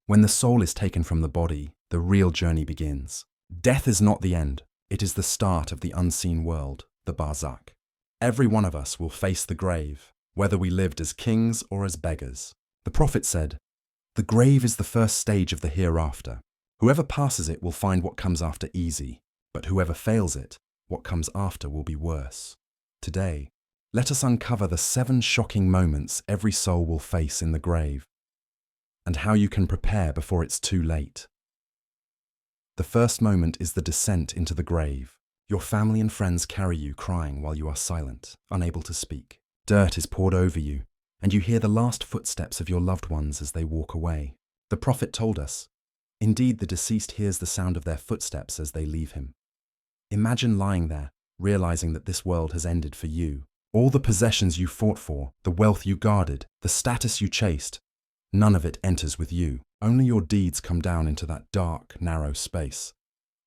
When the soul is taken from the body, the real journey begins. Death is not the end. It is the start of the unseen world, the barzakh. Every one of us will face the grave, whether we lived as kings or as beggars. The Prophet said, "The grave is the first stage of the hereafter. Whoever passes it will find what comes after easy, but whoever fails it, what comes after will be worse." Today, let us uncover the 7 shocking moments every soul will face in the grave, and how you can prepare before it's too late. The first moment is the descent into the grave. Your family and friends carry you crying while you are silent, unable to speak. Dirt is poured over you, and you hear the last footsteps of your loved ones as they walk away. The Prophet told us, "Indeed, the deceased hears the sound of their footsteps as they leave him." Imagine lying there, realizing that this world has ended for you. All the possessions you fought for, the wealth you guarded, the status you chased, none of it enters with you. Only your deeds come down into that dark, narrow space.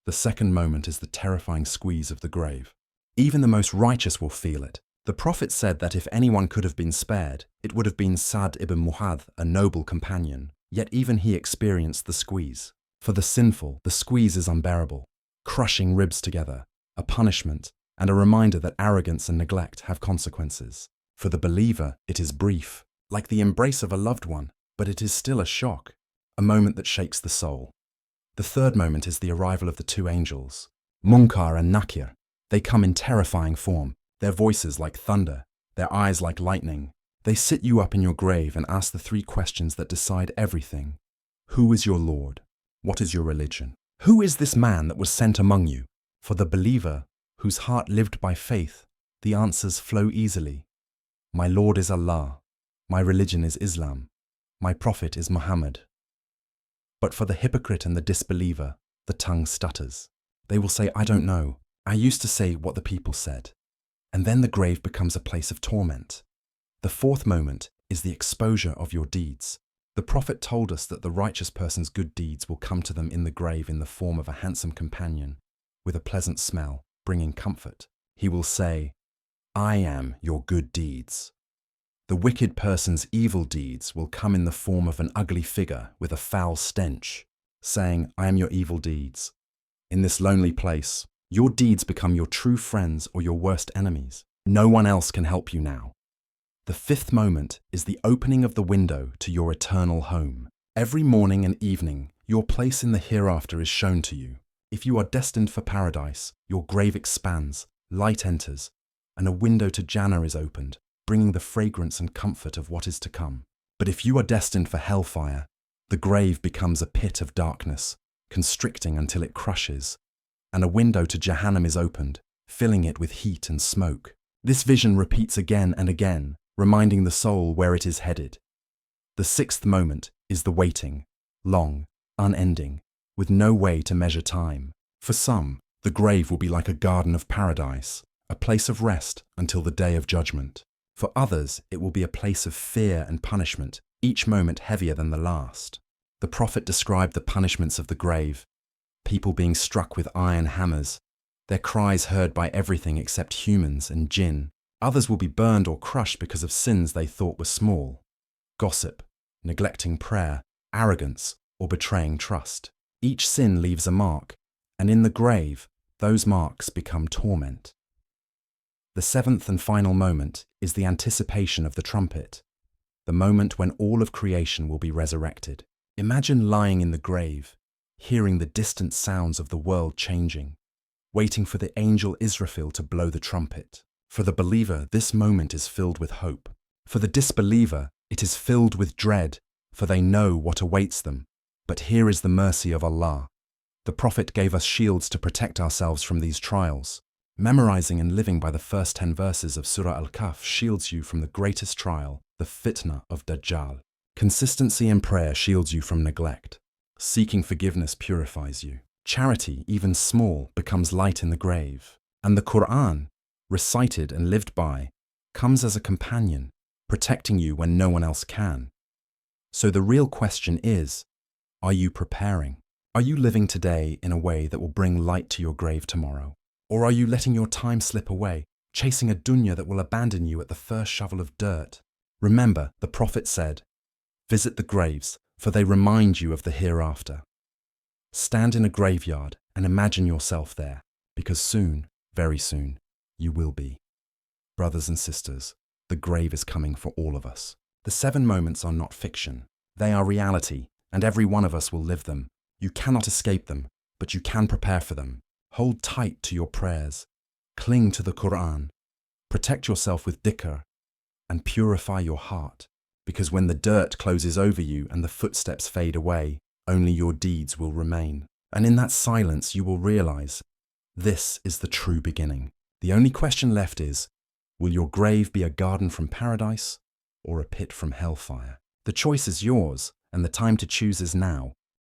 The second moment is the terrifying squeeze of the grave. Even the most righteous will feel it. The Prophet said that if anyone could have been spared, it would have been Sa'd ibn Mu'adh, a noble companion. Yet even he experienced the squeeze. For the sinful, the squeeze is unbearable, crushing ribs together, a punishment, and a reminder that arrogance and neglect have consequences. For the believer, it is brief, like the embrace of a loved one, but it is still a shock, a moment that shakes the soul. The third moment is the arrival of the 2 angels, Munkar and Nakir. They come in terrifying form, their voices like thunder, their eyes like lightning. They sit you up in your grave and ask the 3 questions that decide everything. Who is your Lord? What is your religion? Who is this man that was sent among you? For the believer, whose heart lived by faith, the answers flow easily. My Lord is Allah. My religion is Islam. My Prophet is Muhammad. But for the hypocrite and the disbeliever, the tongue stutters. They will say, "I don't know. I used to say what the people said." And then the grave becomes a place of torment. The fourth moment is the exposure of your deeds. The Prophet told us that the righteous person's good deeds will come to them in the grave in the form of a handsome companion, with a pleasant smell, bringing comfort. He will say, "I am your good deeds." The wicked person's evil deeds will come in the form of an ugly figure with a foul stench, saying, "I am your evil deeds." In this lonely place, your deeds become your true friends or your worst enemies. No one else can help you now. The fifth moment is the opening of the window to your eternal home. Every morning and evening, your place in the hereafter is shown to you. If you are destined for paradise, your grave expands, light enters, and a window to Jannah is opened, bringing the fragrance and comfort of what is to come. But if you are destined for hellfire, the grave becomes a pit of darkness, constricting until it crushes, and a window to Jahannam is opened, filling it with heat and smoke. This vision repeats again and again, reminding the soul where it is headed. The sixth moment is the waiting, long, unending, with no way to measure time. For some, the grave will be like a garden of paradise, a place of rest until the day of judgment. For others, it will be a place of fear and punishment, each moment heavier than the last. The Prophet described the punishments of the grave, people being struck with iron hammers, their cries heard by everything except humans and jinn. Others will be burned or crushed because of sins they thought were small. Gossip, neglecting prayer, arrogance, or betraying trust. Each sin leaves a mark, and in the grave, those marks become torment. The seventh and final moment is the anticipation of the trumpet, the moment when all of creation will be resurrected. Imagine lying in the grave, hearing the distant sounds of the world changing, waiting for the angel Israfil to blow the trumpet. For the believer, this moment is filled with hope. For the disbeliever, it is filled with dread, for they know what awaits them. But here is the mercy of Allah. The Prophet gave us shields to protect ourselves from these trials. Memorizing and living by the first 10 verses of Surah Al-Kahf shields you from the greatest trial, the fitna of Dajjal. Consistency in prayer shields you from neglect. Seeking forgiveness purifies you. Charity, even small, becomes light in the grave. And the Qur'an, recited and lived by, comes as a companion, protecting you when no one else can. So the real question is, are you preparing? Are you living today in a way that will bring light to your grave tomorrow? Or are you letting your time slip away, chasing a dunya that will abandon you at the first shovel of dirt? Remember, the Prophet said, "Visit the graves, for they remind you of the hereafter. Stand in a graveyard and imagine yourself there, because soon, very soon, you will be. Brothers and sisters, the grave is coming for all of us. The 7 moments are not fiction. They are reality, and every one of us will live them. You cannot escape them, but you can prepare for them. Hold tight to your prayers. Cling to the Qur'an. Protect yourself with dhikr, and purify your heart, because when the dirt closes over you and the footsteps fade away, only your deeds will remain. And in that silence you will realize, this is the true beginning. The only question left is, will your grave be a garden from paradise or a pit from hellfire? The choice is yours, and the time to choose is now.